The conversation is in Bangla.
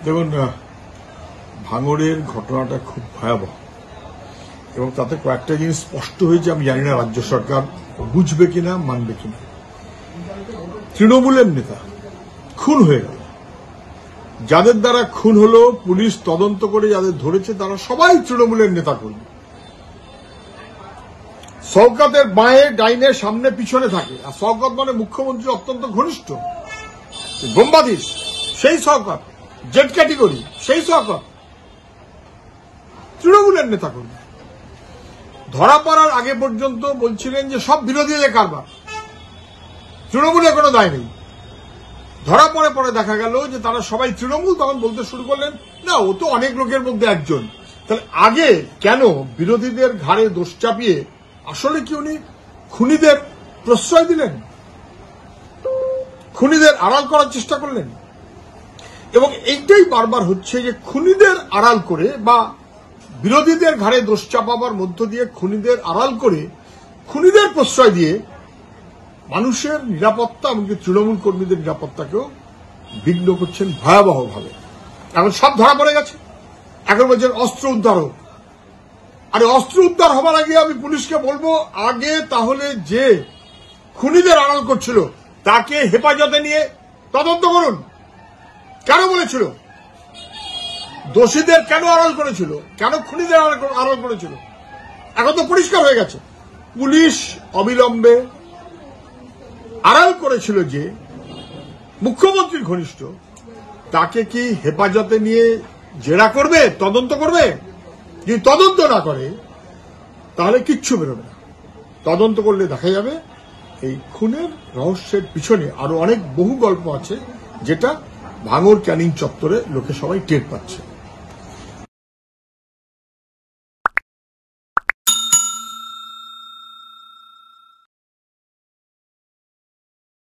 দেখুন, ভাঙড়ের ঘটনাটা খুব ভয়াবহ এবং তাতে কয়েকটা জিনিস স্পষ্ট হয়েছে। আমি জানি না রাজ্য সরকার বুঝবে কিনা, মানবে কিনা। তৃণমূলের নেতা খুন হয়ে গেল। যাদের দ্বারা খুন হলো পুলিশ তদন্ত করে যাদের ধরেছে তারা সবাই তৃণমূলের নেতা কর্মী। শওকতের বাঁয়ে ডাইনে সামনে পিছনে থাকে, আর শওকত মানে মুখ্যমন্ত্রী অত্যন্ত ঘনিষ্ঠ ব্রহ্মাধীশ, সেই শওকত, জেড ক্যাটেগরি সেই শওকত তৃণমূলের নেতা কর্মী। ধরা পড়ার আগে পর্যন্ত বলছিলেন যে সব বিরোধীদের কারবার, তৃণমূলের কোনো দায় নেই। ধরা পড়ে পরে দেখা গেল যে তারা সবাই তৃণমূল। তখন বলতে শুরু করলেন, না ও তো অনেক লোকের মধ্যে একজন। তাহলে আগে কেন বিরোধীদের ঘাড়ে দোষ চাপিয়ে আসলে কি উনি খুনিদের প্রশ্রয় দিলেন, খুনিদের আড়াল করার চেষ্টা করলেন? এবং এইটাই বারবার হচ্ছে যে খুনিদের আড়াল করে বা বিরোধীদের ঘাড়ে দোষ চাপাবার মধ্য দিয়ে খুনিদের আড়াল করে, খুনিদের প্রশ্রয় দিয়ে মানুষের নিরাপত্তা এমনকি তৃণমূল কর্মীদের নিরাপত্তাকেও বিঘ্ন করছেন ভয়াবহভাবে। এখন সব ধরা পড়ে গেছে, এখন বলছেন অস্ত্র উদ্ধার হোক। আরে অস্ত্র উদ্ধার হবার আগে আমি পুলিশকে বলবো, আগে তাহলে যে খুনিদের আড়াল করছিল তাকে হেফাজতে নিয়ে তদন্ত করুন। কেন বলেছিল? দোষীদের কেন আড়াল করেছিল, কেন খুনিদের আড়াল করেছিল? এখন তো পরিষ্কার হয়ে গেছে। পুলিশ অবিলম্বে আড়াল করেছিল যে মুখ্যমন্ত্রীর ঘনিষ্ঠ, তাকে কি হেফাজতে নিয়ে জেরা করবে, তদন্ত করবে? যদি তদন্ত না করে তাহলে কিচ্ছু বেরোবে না। তদন্ত করলে দেখা যাবে এই খুনের রহস্যের পিছনে আরো অনেক বহু গল্প আছে, যেটা ভাঙড় ক্যানিং চত্বরে লোকে সবাই টের পাচ্ছে।